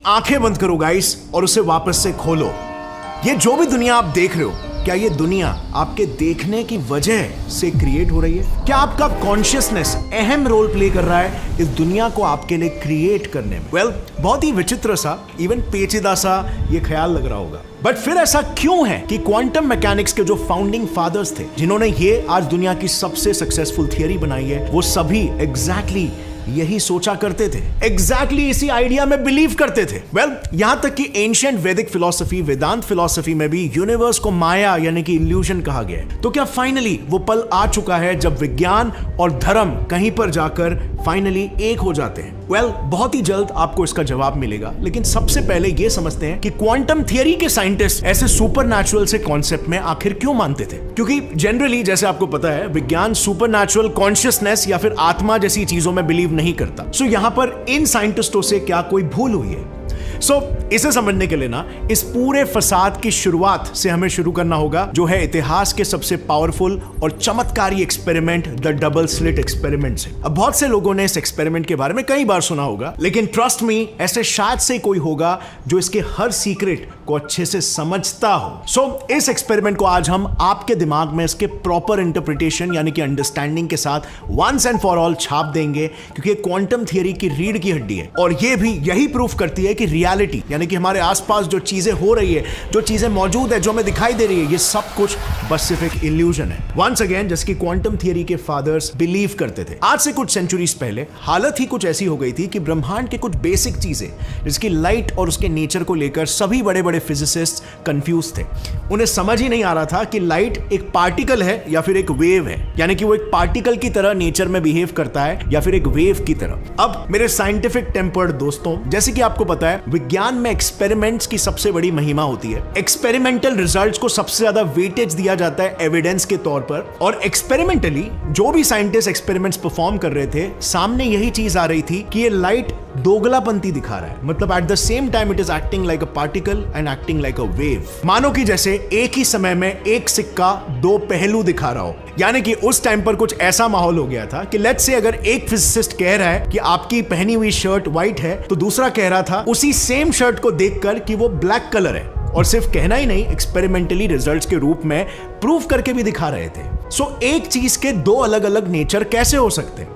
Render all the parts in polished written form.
आंखें बंद करो गाइस और उसे वापस से खोलो। ये जो भी दुनिया आप देख रहे हो, क्या ये दुनिया आपके देखने की वजह से क्रिएट हो रही है? क्या आपका कॉन्शियसनेस अहम रोल प्ले कर रहा है इस दुनिया को आपके लिए क्रिएट करने में? बहुत ही विचित्र सा, इवन पेचीदा सा ये ख्याल लग रहा होगा। बट फिर ऐसा क्यों है कि क्वांटम मैकेनिक्स के जो फाउंडिंग फादर्स थे, जिन्होंने ये आज दुनिया की सबसे सक्सेसफुल थियरी बनाई है, वो सभी एग्जैक्टली यही सोचा करते थे, एग्जैक्टली इसी आइडिया में बिलीव करते थे। यहां तक कि एंशिएंट वैदिक फिलॉसफी, वेदांत फिलॉसफी में भी यूनिवर्स को माया यानी कि इल्यूजन कहा गया है। तो क्या फाइनली वो पल आ चुका है जब विज्ञान और धर्म कहीं पर जाकर फाइनली एक हो जाते हैं? बहुत ही जल्द आपको इसका जवाब मिलेगा, लेकिन सबसे पहले ये समझते हैं कि क्वांटम थियरी के साइंटिस्ट ऐसे सुपरनैचुरल से कॉन्सेप्ट में आखिर क्यों मानते थे। क्योंकि जनरली जैसे आपको पता है, विज्ञान सुपरनैचुरल कॉन्शियसनेस या फिर आत्मा जैसी चीजों में बिलीव नहीं करता। सो यहां पर इन साइंटिस्टों से क्या कोई भूल हुई है? इसे समझने के लिए ना इस पूरे फसाद की शुरुआत से हमें शुरू करना होगा, जो है इतिहास के सबसे पावरफुल और चमत्कारी experiment, the double slit experiment से। अब बहुत से लोगों ने इस एक्सपेरिमेंट के बारे में कई बार सुना होगा, लेकिन ट्रस्ट मी, ऐसे शायद से कोई होगा जो इसके हर सीक्रेट को अच्छे से समझता हो। इस एक्सपेरिमेंट को आज हम आपके दिमाग में इसके प्रॉपर इंटरप्रिटेशन यानी कि अंडरस्टैंडिंग के साथ वंस एंड फॉर ऑल छाप देंगे, क्योंकि क्वांटम थियरी की रीढ़ की हड्डी है और ये भी यही प्रूफ करती है कि रियलिटी यानी कि हमारे आसपास जो चीजें हो रही है, जो चीजें मौजूद है, जो हमें दिखाई दे रही है, ये सब कुछ बस सिर्फ एक इल्यूजन है। वंस अगेन, जिसकी क्वांटम थियरी के फादर्स बिलीव करते थे। आज से कुछ सेंचुरीज पहले हालत ही कुछ ऐसी हो गई थी कि ब्रह्मांड के कुछ बेसिक चीजें, जिसकी लाइट और उसके नेचर को लेकर सभी बड़े बड़े फिजिसिस्ट कंफ्यूज थे। उन्हें समझ ही नहीं आ रहा था कि लाइट एक पार्टिकल है या फिर एक वेव है, यानी कि वो एक पार्टिकल की तरह नेचर में बिहेव करता है या फिर एक वेव की तरह। अब मेरे साइंटिफिक टेम्पर्ड दोस्तों, जैसे कि आपको पता है, विज्ञान में एक्सपेरिमेंट्स की सबसे बड़ी महिमा होती है। एक्सपेरिमेंटल रिजल्ट्स को सबसे ज्यादा वेटेज दिया जाता है एविडेंस के तौर पर, और एक्सपेरिमेंटली जो भी साइंटिस्ट एक्सपेरिमेंट्स परफॉर्म कर रहे थे, सामने यही चीज आ रही थी कि ये लाइट दोगलापंती दिखा रहा है। मतलब at the same time it is acting like a particle and acting like a wave. मानो कि जैसे एक ही समय में एक सिक्का दो पहलू दिखा रहा हो। यानी कि उस टाइम पर कुछ ऐसा माहौल हो गया था कि लेट्स से अगर एक फिजिसिस्ट कह रहा है कि आपकी पहनी हुई शर्ट व्हाइट है, तो दूसरा कह रहा था उसी सेम शर्ट को देखकर कि वो ब्लैक कलर है। और सिर्फ कहना ही नहीं, एक्सपेरिमेंटली रिजल्ट्स के रूप में प्रूफ करके भी दिखा रहे थे। एक चीज के दो अलग अलग नेचर कैसे हो सकते हैं?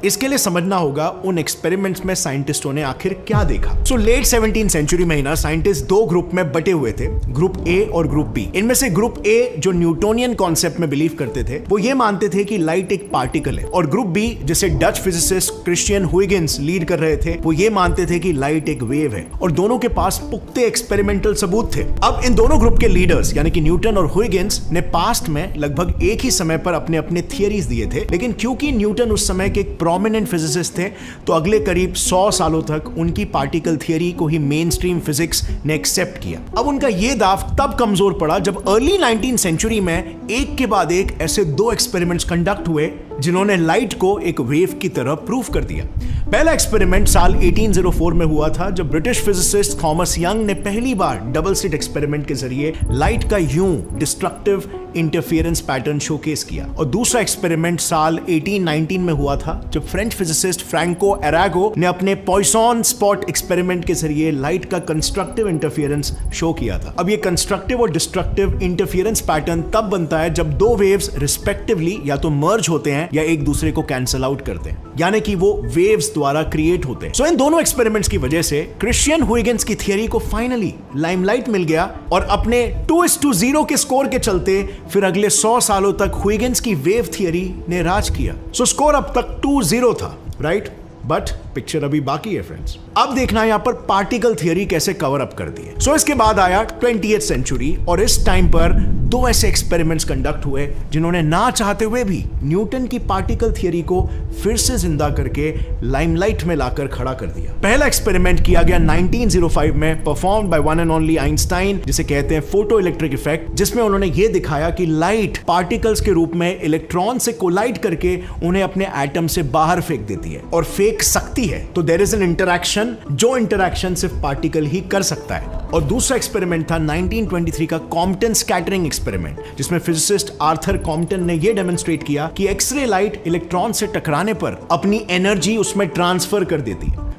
इसके लिए समझना होगा उन एक्सपेरिमेंट्स में साइंटिस्टों ने आखिर क्या देखा। लेट 17th सेंचुरी में ही ना साइंटिस्ट दो ग्रुप में बटे हुए थे, ग्रुप ए और ग्रुप बी। इनमें से ग्रुप ए, जो न्यूटोनियन कॉन्सेप्ट में बिलीव करते थे, वो ये मानते थे कि लाइट एक पार्टिकल है, और ग्रुप बी, जिसे डच फिजिसिस्ट क्रिश्चियन हुइगेंस लीड कर रहे थे, वो ये मानते थे कि लाइट एक वेव है। और दोनों के पास पुख्ते एक्सपेरिमेंटल सबूत थे। अब इन दोनों ग्रुप के लीडर्स यानी कि न्यूटन और हुइगेंस ने पास्ट में लगभग एक ही समय पर अपने अपने थियरीज दिए थे, लेकिन क्योंकि न्यूटन उस समय के एक प्रोमिनेंट फिजिसिस्ट थे, तो अगले करीब 100 सालों तक उनकी पार्टिकल थियरी को ही मेन स्ट्रीम फिजिक्स ने एक्सेप्ट किया। अब उनका ये दाव तब कमजोर पड़ा जब अर्ली 19th सेंचुरी में एक के बाद एक ऐसे दो एक्सपेरिमेंट्स कंडक्ट हुए, जिन्होंने लाइट को एक वेव की तरह प्रूफ कर दिया। पहला एक्सपेरिमेंट साल 1804 में हुआ था, जब ब्रिटिश फिजिसिस्ट थॉमस यंग ने पहली बार डबल स्लिट एक्सपेरिमेंट के जरिए लाइट का यूं डिस्ट्रक्टिव इंटरफेरेंस पैटर्न शोकेस किया। और दूसरा एक्सपेरिमेंट साल 1819 में हुआ था, जब फ्रेंच फिजिसिस्ट फ्रैंको अरागो ने अपने पॉइसन स्पॉट एक्सपेरिमेंट के जरिए लाइट का कंस्ट्रक्टिव इंटरफेरेंस शो किया था। अब ये कंस्ट्रक्टिव और डिस्ट्रक्टिव इंटरफेरेंस पैटर्न तब बनता है जब दो वेव्स रिस्पेक्टिवली या तो मर्ज होते हैं या एक दूसरे को कैंसल आउट करते हैं, यानी कि वो वेव्स द्वारा क्रिएट होते हैं। इन दोनों एक्सपेरिमेंट्स की वजह से क्रिश्चियन हुइगेंस की थियरी को फाइनली लाइमलाइट मिल गया, और अपने 2:0 के स्कोर के चलते फिर अगले 100 सालों तक हुइगेंस की वेव थियरी ने राज किया। स्कोर अब तक 2-0 था, राइट? बट पिक्चर अभी बाकी है फ्रेंड्स। अब देखना है यहां पर पार्टिकल थियरी कैसे कवर अप कर दी है। इसके बाद आया 20th सेंचुरी, और इस टाइम पर दो ऐसे एक्सपेरिमेंट्स कंडक्ट हुए जिन्होंने ना चाहते हुए भी न्यूटन की पार्टिकल थियरी को फिर से जिंदा करके लाइमलाइट में लाकर खड़ा कर दिया। पहला एक्सपेरिमेंट किया गया 1905 में, performed by one and only Einstein, जिसे कहते हैं फोटो इलेक्ट्रिक इफेक्ट, जिसमें उन्होंने ये दिखाया कि लाइट पार्टिकल्स के रूप में इलेक्ट्रॉन से कोलाइड करके उन्हें अपने एटम से बाहर फेंक देती है, और फेंक सकती है। तो देयर इज एन इंटरैक्शन, जो इंटरैक्शन सिर्फ पार्टिकल ही कर सकता है। और दूसरा एक्सपेरिमेंट था 1923 का कॉम्पटन स्कैटरिंग एक्सपेरिमेंट, जिसमें फिजिसिस्ट आर्थर कॉम्पटन ने यह डेमोन्स्ट्रेट किया कि एक्सरे लाइट इलेक्ट्रॉन से टकराने पर अपनी एनर्जी उसमें ट्रांसफर कर देती है।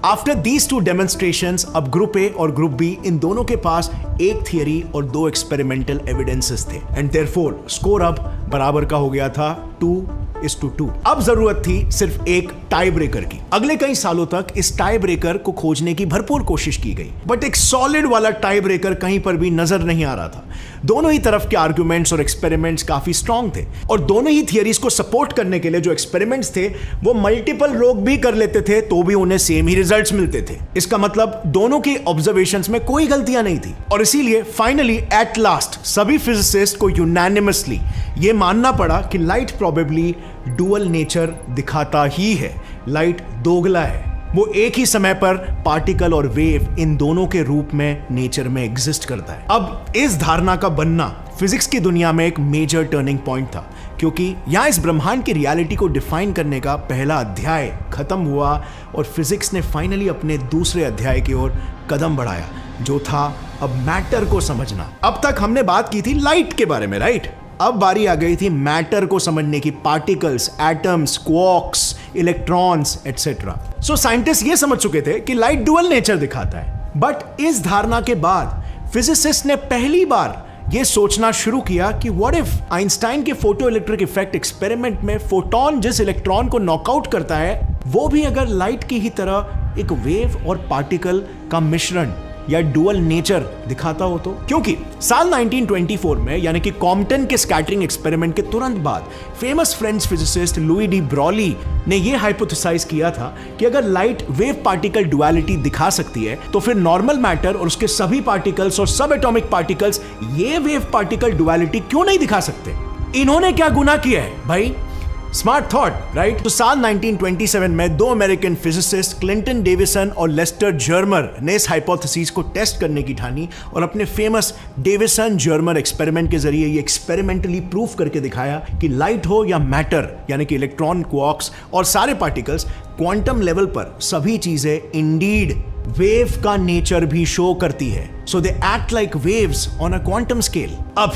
आफ्टर दीज टू डेमोन्स्ट्रेशंस, अब ग्रुप ए और ग्रुप बी इन दोनों के पास एक थियरी और 2 एक्सपेरिमेंटल एविडेंसेस थे एंड देयरफॉर स्कोर अब बराबर का हो गया था 2:2। अब जरूरत थी सिर्फ एक टाई ब्रेकर की। अगले कई सालों तक इस टाई ब्रेकर को खोजने की भरपूर कोशिश की गई, बट एक सॉलिड वाला टाई ब्रेकर कहीं पर भी नजर नहीं आ रहा था। दोनों ही तरफ के आर्गुमेंट्स और एक्सपेरिमेंट्स काफी स्ट्रांग थे और दोनों ही थियरीज को सपोर्ट करने के लिए जो एक्सपेरिमेंट्स थे वो मल्टीपल लोग भी कर लेते थे तो भी उन्हें सेम ही रिजल्ट्स मिलते थे। इसका मतलब दोनों की ऑब्जर्वेशंस में कोई गलतियां नहीं थी और इसीलिए फाइनली एट लास्ट सभी फिजिसिस्ट को यूनानिमसली ये मानना पड़ा कि लाइट प्रोबेबली डुअल नेचर दिखाता ही है। लाइट दोगला है, वो एक ही समय पर पार्टिकल और वेव इन दोनों के रूप में नेचर में एग्जिस्ट करता है। अब इस धारणा का बनना फिजिक्स की दुनिया में एक मेजर टर्निंग पॉइंट था, क्योंकि यहां इस ब्रह्मांड की रियलिटी को डिफाइन करने का पहला अध्याय खत्म हुआ और फिजिक्स ने फाइनली अपने दूसरे अध्याय की ओर कदम बढ़ाया, जो था अब मैटर को समझना। अब तक हमने बात की थी लाइट के बारे में, राइट? अब बारी आ गई थी मैटर को समझने की, particles, atoms, quarks, electrons etcetera. So scientist ये समझ चुके थे कि लाइट डुअल नेचर दिखाता है, बट इस धारणा के बाद फिजिसिस्ट ने पहली बार ये सोचना शुरू किया कि व्हाट इफ आइंस्टाइन के फोटो इलेक्ट्रिक इफेक्ट एक्सपेरिमेंट में फोटोन जिस इलेक्ट्रॉन को नॉकआउट करता है वो भी अगर लाइट की ही तरह एक वेव और पार्टिकल का मिश्रण या डुअल नेचर दिखाता हो तो? क्योंकि साल 1924 में यानी कि कॉम्पटन के स्कैटरिंग एक्सपेरिमेंट के तुरंत बाद famous French physicist Louis de Broly ने यह हाइपोथेसाइज किया था कि अगर लाइट वेव पार्टिकल डुअलिटी दिखा सकती है तो फिर नॉर्मल मैटर और उसके सभी पार्टिकल्स और सब एटॉमिक पार्टिकल्स ये वेव पार्टिकल डुअलिटी क्यों नहीं दिखा सकते? इन्होंने क्या गुनाह किया है भाई? Smart thought, right? तो साल 1927 में 2 अमेरिकन फिजिसिस्ट क्लिंटन डेविसन और लेस्टर जर्मर ने इस हाइपोथेसिस को टेस्ट करने की ठानी और अपने फेमस डेविसन जर्मर एक्सपेरिमेंट के जरिए ये एक्सपेरिमेंटली प्रूफ करके दिखाया कि लाइट हो या मैटर यानी कि इलेक्ट्रॉन, क्वार्क्स और सारे पार्टिकल्स, क्वांटम लेवल पर सभी चीजें इंडीड वेव का नेचर भी शो करती है। So they act like waves on a quantum scale. अब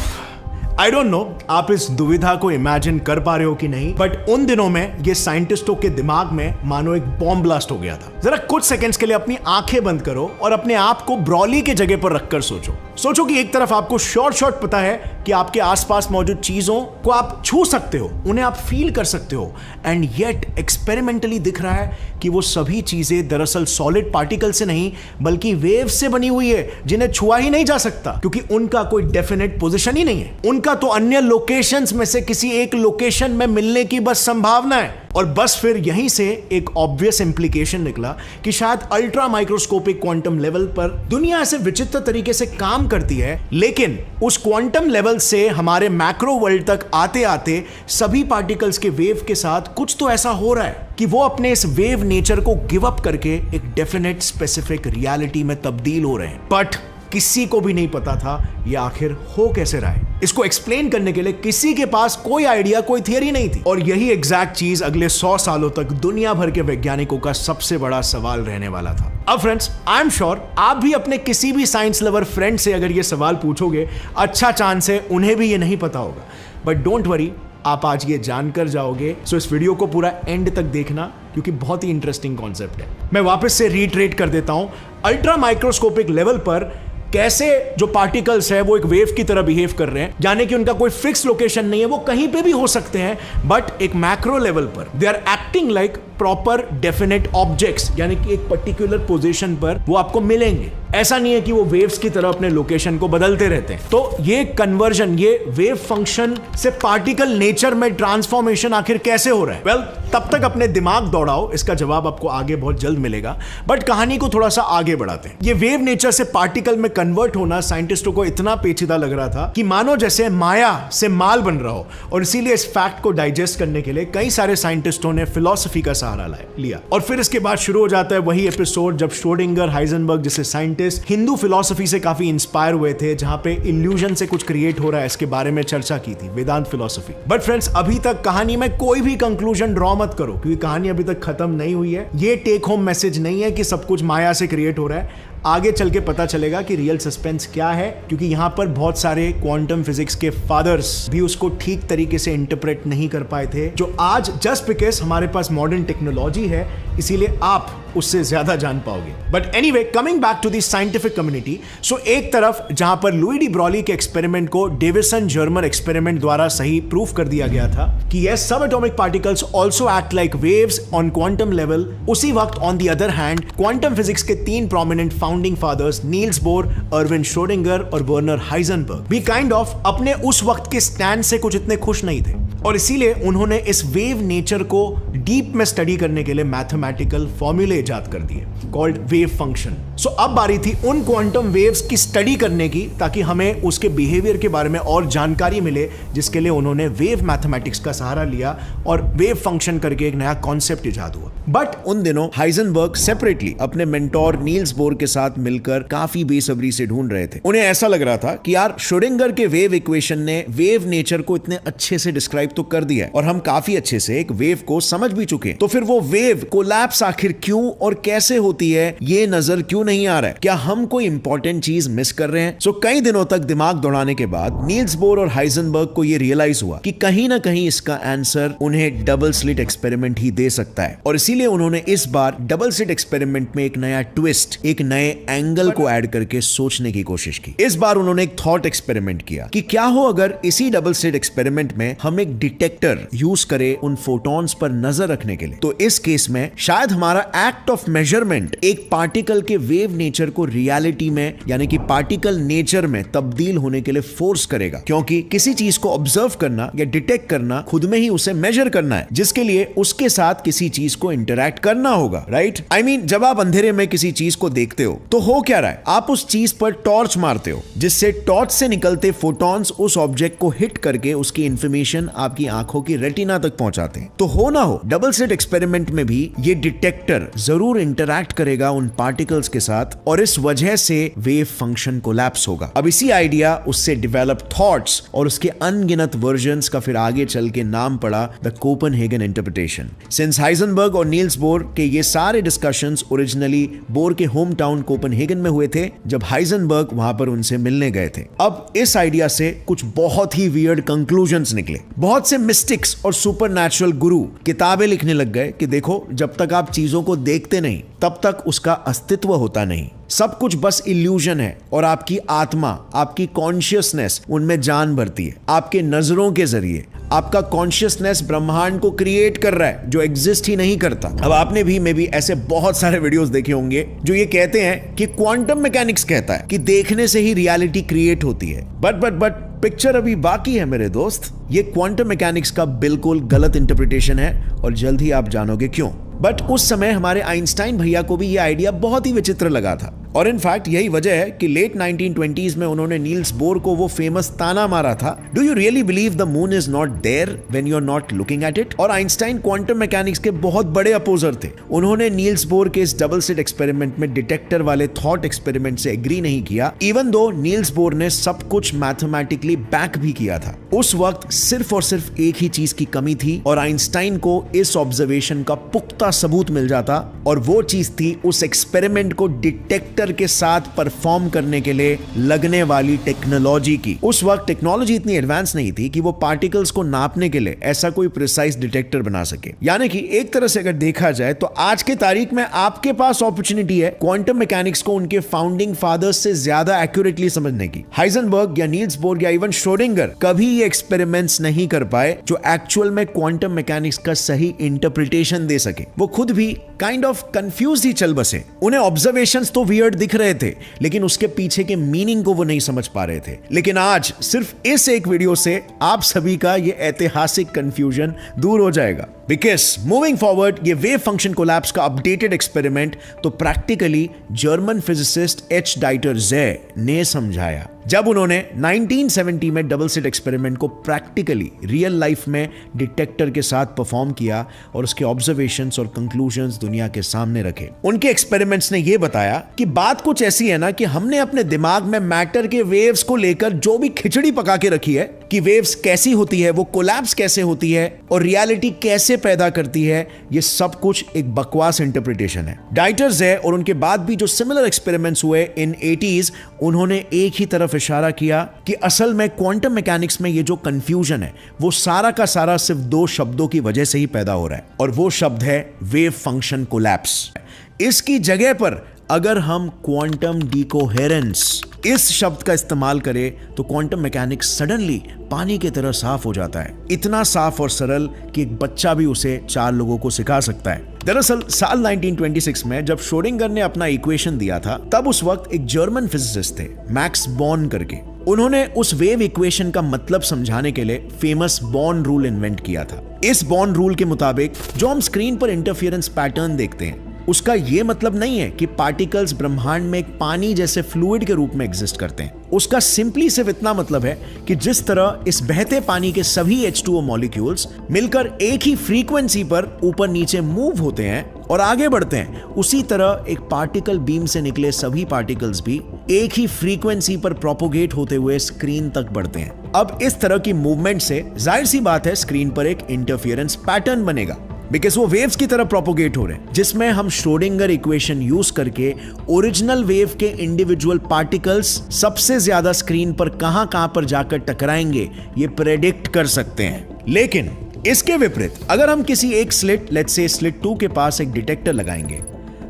आई डोंट नो आप इस दुविधा को इमेजिन कर पा रहे हो कि नहीं, बट उन दिनों में ये साइंटिस्टों के दिमाग में मानो एक बॉम्ब ब्लास्ट हो गया था। जरा कुछ सेकंड्स के लिए अपनी आंखें बंद करो और अपने आप को ब्रॉली के जगह पर रखकर सोचो कि एक तरफ आपको शॉर्ट पता है कि आपके आसपास मौजूद चीजों को आप छू सकते हो, उन्हें आप फील कर सकते हो, एंड येट एक्सपेरिमेंटली दिख रहा है कि वो सभी चीजें दरअसल सॉलिड पार्टिकल से नहीं बल्कि वेव से बनी हुई है जिन्हें छुआ ही नहीं जा सकता क्योंकि उनका कोई डेफिनेट पोजीशन ही नहीं है। उनका तो अन्य लोकेशंस में से किसी एक लोकेशन में मिलने की बस संभावना है। और बस फिर यहीं से एक ऑब्वियस इंप्लीकेशन निकला कि शायद अल्ट्रा माइक्रोस्कोपिक क्वांटम लेवल पर दुनिया ऐसे विचित्र तरीके से काम करती है, लेकिन उस क्वांटम लेवल से हमारे मैक्रो वर्ल्ड तक आते आते सभी पार्टिकल्स के वेव के साथ कुछ तो ऐसा हो रहा है कि वो अपने इस वेव नेचर को गिव अप करके एक डेफिनेट स्पेसिफिक रियलिटी में तब्दील हो रहे हैं। बट किसी को भी नहीं पता था ये आखिर हो कैसे रहा है। इसको एक्सप्लेन करने के लिए किसी के पास कोई आइडिया, कोई थियरी नहीं थी। और यही एग्जैक्ट चीज अगले 100 सालों तक दुनिया भर के वैज्ञानिकों का सबसे बड़ा सवाल रहने वाला था। अब फ्रेंड्स, आई एम श्योर आप भी अपने किसी भी साइंस लवर फ्रेंड से अगर ये सवाल पूछोगे, अच्छा चांस है उन्हें भी ये नहीं पता होगा। बट डोंट वरी, आप आज ये जानकर जाओगे। सो इस वीडियो को पूरा एंड तक देखना क्योंकि बहुत ही इंटरेस्टिंग कॉन्सेप्ट है। मैं वापस से रीट्रेट कर देता हूं, अल्ट्रा माइक्रोस्कोपिक लेवल पर कैसे जो पार्टिकल्स है वो एक वेव की तरह बिहेव कर रहे हैं, यानी कि उनका कोई फिक्स लोकेशन नहीं है, वो कहीं पे भी हो सकते हैं, बट एक मैक्रो लेवल पर they are acting like proper definite objects, यानी कि एक पर्टिकुलर पोजीशन पर वो आपको मिलेंगे। ऐसा नहीं है कि वो वेव्स की तरह अपने लोकेशन को बदलते रहते हैं। तो ये कन्वर्जन, ये वेव फंक्शन से पार्टिकल नेचर में ट्रांसफॉर्मेशन आखिर कैसे हो रहा है? वेल, तब तक अपने दिमाग दौड़ाओ, इसका जवाब आपको आगे बहुत जल्द मिलेगा। बट कहानी को थोड़ा सा आगे बढ़ाते हैं। ये वेव नेचर से पार्टिकल में कन्वर्ट होना साइंटिस्टों को इतना पेचीदा लग रहा था कि मानो जैसे माया से माल बन रहा हो। और इसीलिए इस फैक्ट को डाइजेस्ट करने के लिए कई सारे साइंटिस्टों ने फिलॉसफी का सहारा लिया। और फिर इसके बाद शुरू हो जाता है वही एपिसोड जब श्रोडिंगर, हाइजेनबर्ग जैसे साइंटिस्ट हिंदू फिलॉसफी से काफी इंस्पायर हुए थे, जहां पे इल्यूजन से कुछ क्रिएट हो रहा है इसके बारे में चर्चा की थी, वेदांत फिलॉसफी। बट फ्रेंड्स, अभी तक कहानी में कोई भी कंक्लूजन ड्रॉ मत करो क्योंकि कहानी अभी तक खत्म नहीं हुई है। ये टेक होम मैसेज नहीं है कि सब कुछ माया से क्रिएट हो रहा है। आगे चल के पता चलेगा कि रियल सस्पेंस क्या है, क्योंकि यहां पर बहुत सारे क्वांटम फिजिक्स के फादर्स भी उसको ठीक तरीके से इंटरप्रेट नहीं कर पाए थे, जो आज जस्ट बिकॉज हमारे पास मॉडर्न टेक्नोलॉजी है इसीलिए आप उससे ज्यादा जान पाओगे। But anyway, coming back to the scientific community, so एक तरफ जहां पर लुई डी ब्रॉली के एक्सपेरिमेंट को डेविसन जर्मन एक्सपेरिमेंट द्वारा सही प्रूफ कर दिया गया था कि यस, सब atomic particles also act like waves on quantum level, उसी वक्त on the other hand quantum physics के तीन prominent founding fathers Niels Bohr, Erwin Schrödinger और वर्नर हाइजेनबर्ग भी काइंड ऑफ अपने उस वक्त के स्टैंड से कुछ इतने खुश नहीं थे, और इसीलिए उन्होंने इस वेव नेचर को डीप में स्टडी करने के लिए मैथमेटिकल फॉर्मूले इजाद कर दिए कॉल्ड वेव फंक्शन। सो अब बारी थी उन क्वांटम वेव्स की स्टडी करने की, ताकि हमें उसके बिहेवियर के बारे में और जानकारी मिले, जिसके लिए उन्होंने वेव मैथमेटिक्स का सहारा लिया और वेव फंक्शन करके एक नया कॉन्सेप्ट इजाद हुआ। बट उन दिनों हाइजेनबर्ग सेपरेटली अपने मेंटोर नील्स बोर के साथ मिलकर काफी बेसब्री से ढूंढ रहे थे। उन्हें ऐसा लग रहा था कि यार, श्रोडिंगर के वेव इक्वेशन ने वेव नेचर को इतने अच्छे से डिस्क्राइब तो कर दिया है और हम काफी अच्छे से एक वेव को समझ भी चुके हैं, तो फिर वो वेव कोलैप्स आखिर क्यों और कैसे होती है, ये नजर क्यों नहीं आ रहा है? क्या हम कोई इंपॉर्टेंट चीज मिस कर रहे हैं? सो कई दिनों तक दिमाग दौड़ाने के बाद नील्स बोर और हाइजेनबर्ग को ये रियलाइज हुआ कि कहीं ना कहीं इसका आंसर उन्हें डबल स्लिट एक्सपेरिमेंट ही दे सकता है, और इसीलिए उन्होंने इस बार डबल स्लिट एक्सपेरिमेंट में एक नया ट्विस्ट, एक नए एंगल को ऐड करके सोचने की कोशिश की। इस बार उन्होंने एक थॉट एक्सपेरिमेंट किया कि क्या हो अगर इसी डबल स्लिट एक्सपेरिमेंट में हम एक डिटेक्टर यूज करें उन फोटॉन्स पर नजर रखने के लिए। तो इस केस में शायद हमारा एक्ट ऑफ मेजरमेंट एक पार्टिकल के वेव नेचर को रियलिटी में, यानी कि पार्टिकल नेचर में तब्दील होने के लिए फोर्स करेगा, क्योंकि किसी चीज को ऑब्जर्व करना या डिटेक्ट करना खुद में ही उसे मेजर करना है, जिसके लिए उसके साथ किसी चीज को इंटरैक्ट करना होगा, राइट? आई मीन, जब आप अंधेरे में किसी चीज को देखते हो तो हो क्या रहा है, आप उस चीज पर टॉर्च मारते हो, जिससे टॉर्च से निकलते फोटॉन्स उस ऑब्जेक्ट को हिट करके उसकी इंफॉर्मेशन आपकी आंखों की रेटिना तक पहुंचाते हैं। तो हो ना हो, डबल स्लिट एक्सपेरिमेंट में भी ये डिटेक्टर जरूर इंटरैक्ट करेगा उन पार्टिकल्स के साथ, और इस वजह से वेव फंक्शन कोलैप्स होगा। अब इसी आइडिया, उससे डेवलप थॉट्स और उसके अनगिनत वर्जन्स का फिर आगे चल के नाम पड़ा the Copenhagen interpretation. Since Heisenberg और नील्स बोर के ये सारे डिस्कशंस ओरिजिनली बोर के होम टाउन कोपेनहेगन में हुए थे, जब हाइजेनबर्ग वहां पर उनसे मिलने गए थे। अब इस आइडिया से कुछ बहुत ही वियर्ड कंक्लूजन्स निकले। बहुत से मिस्टिक्स और सुपरनैचुरल गुरु किताबें लिखने लग गए कि देखो, जब तक आप चीजों को देखते नहीं तब तक उसका अस्तित्व होता नहीं, सब कुछ बस इल्यूजन है, और आपकी आत्मा, आपकी कॉन्शियसनेस उनमें जान भरती है। आपके नजरों के जरिए आपका कॉन्शियसनेस ब्रह्मांड को क्रिएट कर रहा है जो एग्जिस्ट ही नहीं करता। अब आपने भी मे भी ऐसे बहुत सारे वीडियोस देखे होंगे जो ये कहते हैं कि क्वांटम मैकेनिक्स कहता है कि देखने से ही रियलिटी क्रिएट होती है। बट पिक्चर अभी बाकी है मेरे दोस्त। ये क्वांटम मैकेनिक्स का बिल्कुल गलत इंटरप्रिटेशन है, और जल्द ही आप जानोगे क्यों। बट उस समय हमारे आइंस्टाइन भैया को भी ये आइडिया बहुत ही विचित्र लगा था, और इनफैक्ट यही वजह है कि लेट 1920s में उन्होंने नील्स बोर को वो फेमस ताना मारा था, do you really believe the moon is not there when you are not looking at it? और आइंस्टाइन क्वांटम मैकेनिक्स के बहुत बड़े अपोजर थे। उन्होंने नील्स बोर के इस डबल स्लिट एक्सपेरिमेंट में डिटेक्टर वाले थॉट एक्सपेरिमेंट से एग्री नहीं किया, इवन दो नील्स बोर ने सब कुछ मैथमेटिकली बैक भी किया था। उस वक्त सिर्फ और सिर्फ एक ही चीज की कमी थी, और आइंस्टाइन को इस ऑब्जर्वेशन का पुख्ता सबूत मिल जाता, और वो चीज थी उस एक्सपेरिमेंट को डिटेक्टर के साथ परफॉर्म करने के लिए लगने वाली टेक्नोलॉजी की। उस वक्त टेक्नोलॉजी इतनी एडवांस नहीं थी कि वो पार्टिकल्स को नापने के लिए ऐसा कोई प्रिसाइज डिटेक्टर बना सके। यानी कि एक तरह से अगर देखा जाए तो आज के तारीख में आपके पास अपॉर्चुनिटी है क्वांटम मैकेनिक्स को उनके फाउंडिंग फादर्स से ज्यादा एक्यूरेटली समझने की। हाइजेनबर्ग या नील्स बोर या इवन श्रोडिंगर कभी ये एक्सपेरिमेंट्स नहीं कर पाए जो एक्चुअल में क्वांटम मैकेनिक्स का सही इंटरप्रिटेशन दे सके। वो खुद भी काइंड ऑफ कंफ्यूज ही चल बसे। उन्हें ऑब्जर्वेशंस तो वियर्ड दिख रहे थे, लेकिन उसके पीछे के मीनिंग को वो नहीं समझ पा रहे थे। लेकिन आज सिर्फ इस एक वीडियो से आप सभी का ये ऐतिहासिक कंफ्यूजन दूर हो जाएगा। बिकॉज मूविंग फॉरवर्ड, ये वेव फंक्शन कोलैप्स का अपडेटेड एक्सपेरिमेंट तो प्रैक्टिकली जर्मन फिजिसिस्ट एच डाइटर जे ने समझाया, जब उन्होंने 1970 में डबल स्लिट एक्सपेरिमेंट को प्रैक्टिकली रियल लाइफ में डिटेक्टर के साथ परफॉर्म किया और उसके ऑब्जर्वेशंस और कंक्लूजन्स दुनिया के सामने रखे। उनके एक्सपेरिमेंट्स ने यह बताया कि बात कुछ ऐसी है ना कि हमने अपने दिमाग में मैटर के वेव्स को लेकर जो भी खिचड़ी पका के रखी है कि वेव्स कैसी होती है, वो कोलैप्स कैसे होती है और रियलिटी कैसे पैदा करती है, ये सब कुछ एक बकवास इंटरप्रिटेशन है। डाइटर जे और उनके बाद भी जो सिमिलर एक्सपेरिमेंट्स हुए इन 80s, उन्होंने एक ही तरफ इशारा किया कि असल में क्वांटम मैकेनिक्स में ये जो कंफ्यूजन है वो सारा का सारा सिर्फ दो शब्दों की वजह से ही पैदा हो रहा है, और वो शब्द है वेव फंक्शन कोलैप्स। इसकी जगह पर अगर हम क्वांटम डीकोहेरेंस इस शब्द का इस्तेमाल करें तो क्वांटम मैकेनिक्स सडनली पानी की तरह साफ हो जाता है, इतना साफ और सरल कि एक बच्चा भी उसे 4 लोगों को सिखा सकता है। दरअसल साल 1926 में जब श्रोडिंगर ने अपना इक्वेशन दिया था, तब उस वक्त एक जर्मन फिजिसिस्ट थे मैक्स बॉर्न करके। उन्होंने उस वेव इक्वेशन का मतलब समझाने के लिए फेमस बॉर्न रूल इन्वेंट किया था। इस बॉर्न रूल के मुताबिक जो हम स्क्रीन पर इंटरफेरेंस पैटर्न देखते हैं, उसका यह मतलब नहीं है कि पार्टिकल्स ब्रह्मांड में एक पानी जैसे फ्लूइड के रूप में एग्जिस्ट करते हैं। उसका सिंपली सिर्फ इतना मतलब है कि जिस तरह इस बहते पानी के सभी H2O मॉलिक्यूल्स मिलकर एक ही फ्रीक्वेंसी पर ऊपर नीचे मूव होते हैं और आगे बढ़ते हैं, उसी तरह एक पार्टिकल बीम से निकले सभी पार्टिकल्स भी एक ही फ्रीक्वेंसी पर प्रोपोगेट होते हुए स्क्रीन तक बढ़ते हैं। अब इस तरह की मूवमेंट से जाहिर सी बात है स्क्रीन पर एक इंटरफेरेंस पैटर्न बनेगा, बिकॉज वो वेव्स की तरह प्रोपोगेट हो रहे हैं, जिसमें हम श्रोडिंगर इक्वेशन यूज करके ओरिजिनल वेव के इंडिविजुअल पार्टिकल्स सबसे ज्यादा स्क्रीन पर कहां पर जाकर टकराएंगे ये प्रेडिक्ट कर सकते हैं। लेकिन इसके विपरीत अगर हम किसी एक स्लिट, लेट्स से स्लिट 2 के पास एक डिटेक्टर लगाएंगे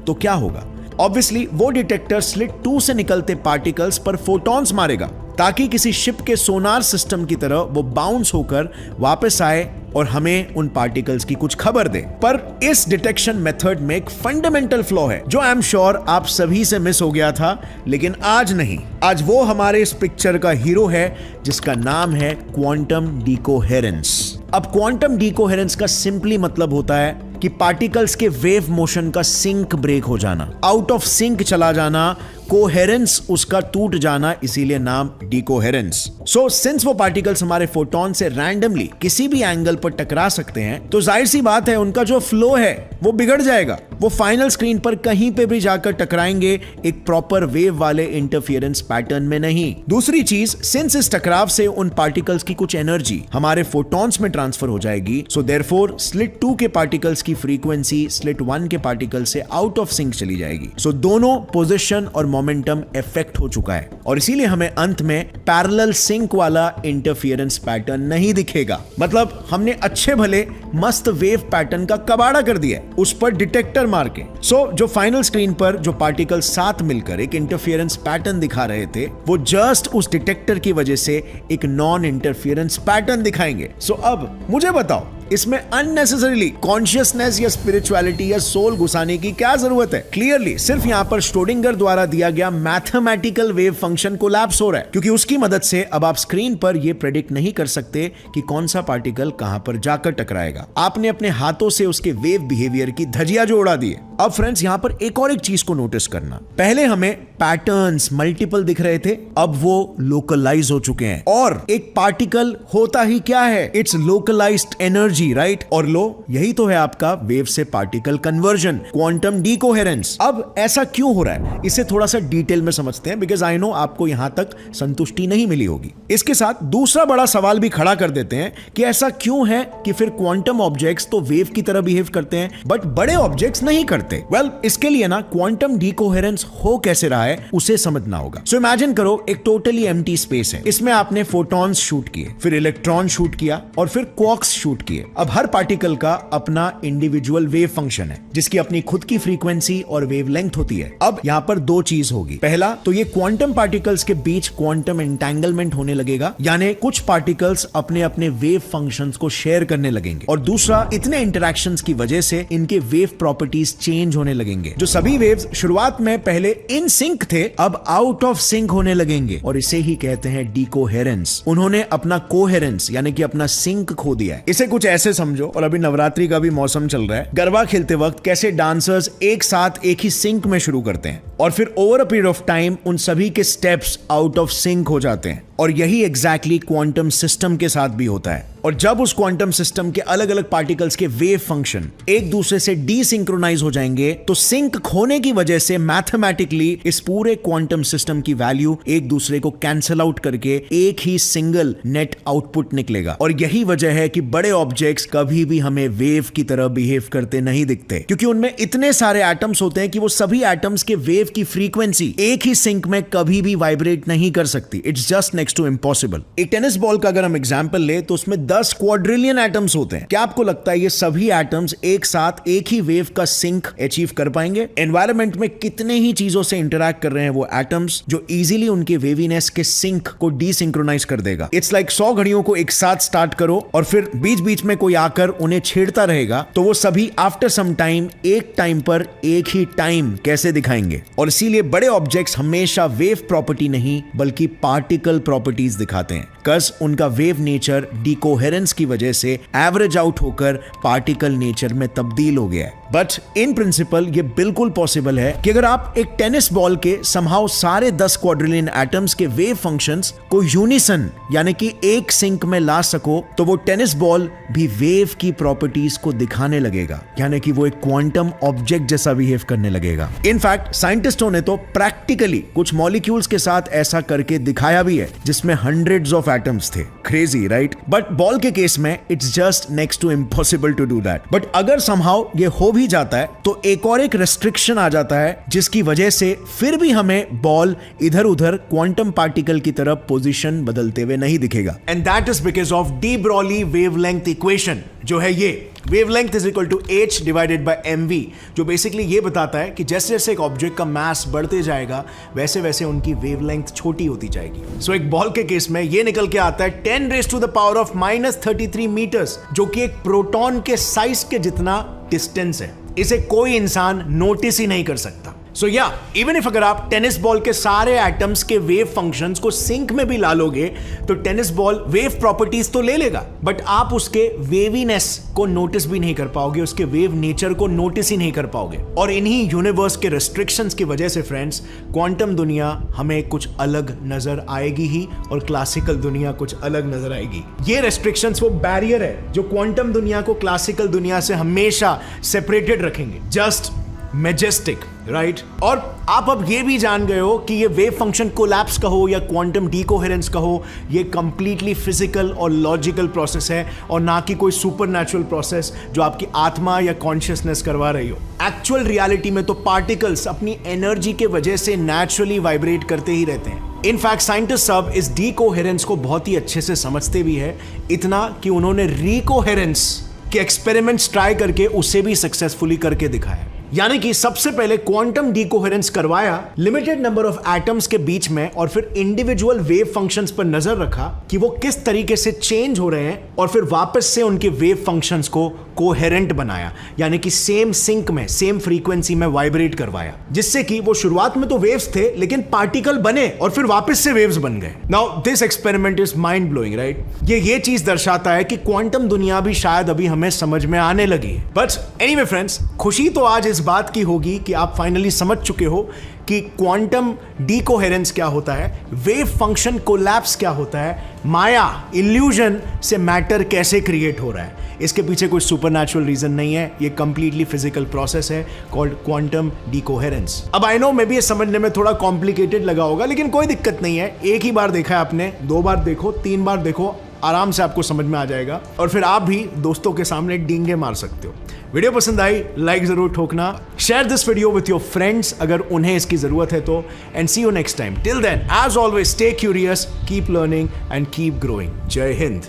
तो क्या होगा? ऑब्वियसली वो डिटेक्टर स्लिट 2 से निकलते पार्टिकल्स पर फोटॉन्स मारेगा ताकि किसी शिप के सोनार सिस्टम की तरह वो बाउंस होकर वापस आए और हमें उन पार्टिकल्स की कुछ खबर दे। पर इस डिटेक्शन मेथड में एक फंडामेंटल फ्लॉ है जो आई एम श्योर आप सभी से मिस हो गया था, लेकिन आज नहीं। आज वो हमारे इस पिक्चर का हीरो है जिसका नाम है क्वांटम डीकोहेरेंस। अब क्वांटम डीकोहेरेंस का सिंपली मतलब होता है कि पार्टिकल्स के वेव मोशन का सिंक ब्रेक हो जाना, आउट ऑफ सिंक चला जाना, कोहेरेंस उसका टूट जाना, इसीलिए नाम डीकोहेरेंस। सो सिंस वो पार्टिकल्स हमारे फोटॉन से रैंडमली किसी भी एंगल पर टकरा सकते हैं, तो जाहिर सी बात है उनका जो फ्लो है वो बिगड़ जाएगा। वो फाइनल स्क्रीन पर कहीं पे भी जाकर टकराएंगे, एक प्रॉपर वेव वाले इंटरफेरेंस पैटर्न में नहीं। दूसरी चीज, सिंस इस टकराव से उन पार्टिकल्स की कुछ एनर्जी हमारे फोटॉन्स में ट्रांसफर हो जाएगी, सो देयरफॉर स्लिट 2 के पार्टिकल्स की फ्रीक्वेंसी स्लिट 1 के पार्टिकल से आउट ऑफ सिंक चली जाएगी। सो दोनों पोजीशन और मोमेंटम इफेक्ट हो चुका है और इसीलिए हमें अंत में पैरेलल सिंक वाला इंटरफेरेंस पैटर्न नहीं दिखेगा। मतलब हमने अच्छे भले मस्त वेव पैटर्न का कबाड़ा कर दिया है उस पर डिटेक्टर मार के। सो जो फाइनल स्क्रीन पर जो पार्टिकल साथ मिलकर एक इंटरफेरेंस पैटर्न दिखा रहे थे, वो जस्ट उस डिटेक्टर की वजह से एक नॉन इंटरफेरेंस पैटर्न दिखाएंगे। सो अब मुझे बताओ, इसमें अननेसेसरीली कॉन्शियसनेस या स्पिरिचुअलिटी या सोल घुसाने की क्या जरूरत है? क्लियरली सिर्फ यहां पर श्रोडिंगर द्वारा दिया गया मैथमेटिकल वेव फंक्शन कोलैप्स हो रहा है, क्योंकि उसकी मदद से अब आप स्क्रीन पर यह प्रेडिक्ट नहीं कर सकते कि कौन सा पार्टिकल कहां पर जाकर टकराएगा। आपने अपने हाथों से उसके वेव बिहेवियर की धजिया जो उड़ा दी है। अब फ्रेंड्स यहां पर एक और एक चीज को नोटिस करना, पहले हमें पैटर्न्स मल्टीपल दिख रहे थे, अब वो लोकलाइज हो चुके हैं। और एक पार्टिकल होता ही क्या है? It's localised energy, right? और लो, यही तो है आपका वेव से पार्टिकल कन्वर्जन, क्वांटम डीकोहेरेंस। अब ऐसा क्यों हो रहा है, इसे थोड़ा सा डिटेल में समझते हैं, बिकॉज आई नो आपको यहां तक संतुष्टि नहीं मिली होगी। इसके साथ दूसरा बड़ा सवाल भी खड़ा कर देते हैं कि ऐसा क्यों है कि फिर क्वांटम ऑब्जेक्ट्स तो वेव की तरह बिहेव करते हैं बट बड़े ऑब्जेक्ट्स नहीं करते। वेल, इसके लिए ना क्वांटम डीकोहेरेंस हो कैसे रहा है उसे समझना होगा। सो इमेजिन करो एक टोटली एम्प्टी स्पेस है, इसमें आपने फोटॉन्स शूट किए, फिर इलेक्ट्रॉन शूट किया और फिर क्वार्क्स शूट किए। अब हर पार्टिकल का अपना इंडिविजुअल वेव फंक्शन है जिसकी अपनी खुद की फ्रीक्वेंसी और वेवलेंथ होती है। अब यहां पर दो चीज होगी, पहला तो ये क्वांटम पार्टिकल्स के बीच क्वांटम एंटेंगलमेंट होने लगेगा, यानी कुछ पार्टिकल्स अपने अपने वेव फंक्शंस को शेयर करने लगेंगे, और दूसरा इतने इंटरैक्शंस की वजह से इनके वेव प्रॉपर्टीज चेंज होने लगेंगे। जो सभी वेव्स शुरुआत में पहले इन सिंक थे, अब आउट ऑफ सिंक होने लगेंगे, और इसे ही कहते हैं डीकोहेरेंस। उन्होंने अपना कोहेरेंस यानी कि अपना सिंक खो दिया है। इसे कुछ ऐसे समझो, और अभी नवरात्रि का भी मौसम चल रहा है, गरबा खेलते वक्त कैसे डांसर्स एक साथ एक ही सिंक में शुरू करते हैं और फिर over a period of time उन सभी के स्टेप्स आउट ऑफ सिंक हो जाते हैं, और यही एग्जैक्टली क्वांटम सिस्टम के साथ भी होता है। और जब उस क्वांटम सिस्टम के अलग अलग पार्टिकल्स के वेव फंक्शन एक दूसरे से डीसिंक्रोनाइज हो जाएंगे, तो सिंक खोने की वजह से मैथमेटिकली इस पूरे क्वांटम सिस्टम की वैल्यू एक दूसरे को कैंसल आउट करके एक ही सिंगल नेट आउटपुट निकलेगा। और यही वजह है कि बड़े ऑब्जेक्ट्स कभी भी हमें वेव की तरह बिहेव करते नहीं दिखते, क्योंकि उनमें इतने सारे एटम्स होते हैं कि वो सभी एटम्स के वेव की फ्रीक्वेंसी एक ही सिंक में कभी भी वाइब्रेट नहीं कर सकती। It's just next to impossible. एक टेनिस बॉल का अगर हम एग्जांपल ले तो उसमें 10 क्वाड्रिलियन एटम्स होते हैं। क्या आपको लगता है ये सभी एटम्स एक साथ एक ही वेव का सिंक अचीव कर पाएंगे? एनवायरनमेंट में कितने ही चीजों से इंटरैक्ट कर रहे हैं वो एटम्स जो इजीली उनके वेवीनेस के सिंक को डीसिंक्रोनाइज कर देगा। इट्स लाइक 100 घड़ियों को एक साथ स्टार्ट करो और फिर बीच बीच में कोई आकर उन्हें छेड़ता रहेगा तो वो सभी आफ्टर सम टाइम एक टाइम पर एक ही टाइम कैसे दिखाएंगे। और इसीलिए बड़े ऑब्जेक्ट्स हमेशा वेव प्रॉपर्टी नहीं बल्कि पार्टिकल प्रॉपर्टीज दिखाते हैं, कस उनका वेव नेचर डिकोहेरेंस की वजह से एवरेज आउट होकर पार्टिकल नेचर में तब्दील हो गया है। बट इन प्रिंसिपल ये बिल्कुल पॉसिबल है कि अगर आप एक टेनिस बॉल के समहाउ सारे 10 क्वाड्रिलियन एटम्स के वेव फंक्शंस को यूनिसन यानी कि एक सिंक में ला सको तो वो टेनिस बॉल भी वेव की प्रॉपर्टीज को दिखाने लगेगा, यानी कि वो एक क्वांटम ऑब्जेक्ट जैसा बिहेव करने लगेगा। इनफैक्ट साइंटिस्टों ने तो प्रैक्टिकली कुछ मॉलिक्यूल्स के साथ ऐसा करके दिखाया भी है जिसमें हंड्रेड्स ऑफ एटम्स थे। Crazy right? बट बॉल के केस में it's just next to impossible to do that. But अगर समहाउ ये हो भी जाता है तो एक रेस्ट्रिक्शन आ जाता है जिसकी वजह से फिर भी हमें बॉल इधर उधर क्वांटम पार्टिकल की तरफ पोजीशन बदलते हुए नहीं दिखेगा। And that is because of de Broglie wavelength equation, जो है ये wavelength is equal to h divided by mv, जो बेसिकली ये बताता है कि जैसे जैसे एक ऑब्जेक्ट का मास बढ़ते जाएगा वैसे वैसे उनकी वेवलेंथ छोटी होती जाएगी। सो एक बॉल के केस में ये निकल के आता है 10 raise to the power of -33 metres, जो कि एक प्रोटॉन के साइज के जितना डिस्टेंस है। इसे कोई इंसान नोटिस ही नहीं कर सकता। सो या इवन इफ अगर आप टेनिस बॉल के सारे एटम्स के वेव फंक्शंस को सिंक में भी ला लोगे तो टेनिस बॉल वेव प्रॉपर्टीज तो ले लेगा, बट आप उसके वेवीनेस को नोटिस भी नहीं कर पाओगे, उसके वेव नेचर को नोटिस ही नहीं कर पाओगे। और इन्हीं यूनिवर्स के रेस्ट्रिक्शंस की वजह से फ्रेंड्स क्वांटम दुनिया हमें कुछ अलग नजर आएगी ही और क्लासिकल दुनिया कुछ अलग नजर आएगी। ये रेस्ट्रिक्शंस वो बैरियर है जो क्वांटम दुनिया को क्लासिकल दुनिया से हमेशा सेपरेटेड रखेंगे। Just majestic right? और आप अब ये भी जान गए हो कि ये वेव फंक्शन कोलैप्स कहो या क्वांटम डीकोहेरेंस कहो, ये कंप्लीटली फिजिकल और लॉजिकल प्रोसेस है और ना कि कोई सुपरनैचुरल प्रोसेस जो आपकी आत्मा या कॉन्शियसनेस करवा रही हो। एक्चुअल रियलिटी में तो पार्टिकल्स अपनी एनर्जी के वजह से नेचुरली वाइब्रेट करते ही रहते हैं। इनफैक्ट साइंटिस्ट सब इस डीकोहेरेंस को बहुत ही अच्छे से समझते भी है, इतना कि उन्होंने रीकोहेरेंस के एक्सपेरिमेंट्स ट्राई करके उसे भी सक्सेसफुली करके दिखाया। यानी कि सबसे पहले क्वांटम डीकोहेरेंस करवाया लिमिटेड नंबर ऑफ एटम्स के बीच में और फिर इंडिविजुअल वेव फंक्शंस पर नजर रखा कि वो किस तरीके से चेंज हो रहे हैं और फिर वापस से उनके वेव फंक्शंस को कोहेरेंट बनाया, यानी कि सेम सिंक में सेम फ्रीक्वेंसी में वाइब्रेट करवाया, जिससे कि वो शुरुआत में तो वेव्स थे लेकिन पार्टिकल बने और फिर वापस से वेव्स बन गए। Now this experiment is mind blowing right? ये चीज दर्शाता है कि क्वांटम दुनिया भी शायद अभी हमें समझ में आने लगी है। बट एनीवे फ्रेंड्स, खुशी तो आज इस बात की होगी कि आप फाइनली समझ चुके हो कि क्वांटम डीकोहेरेंस क्या होता है, वेव फंक्शन कोलैप्स क्या होता है, माया इल्यूजन से मैटर कैसे क्रिएट हो रहा है। इसके पीछे कोई सुपरनैचुरल रीजन नहीं है, ये कंप्लीटली फिजिकल प्रोसेस है कॉल्ड क्वांटम डीकोहेरेंस। अब आई नो मे बी ये समझने में थोड़ा कॉम्प्लिकेटेड लगा होगा, लेकिन कोई दिक्कत नहीं है। एक ही बार देखा है आपने, 2 बार देखो, 3 बार देखो, आराम से आपको समझ में आ जाएगा और फिर आप भी दोस्तों के सामने डींगे मार सकते हो। वीडियो पसंद आई लाइक जरूर ठोकना, share this video with your friends अगर उन्हें इसकी जरूरत है तो, and see you next time. Till then as always stay curious, keep learning and keep growing. जय हिंद।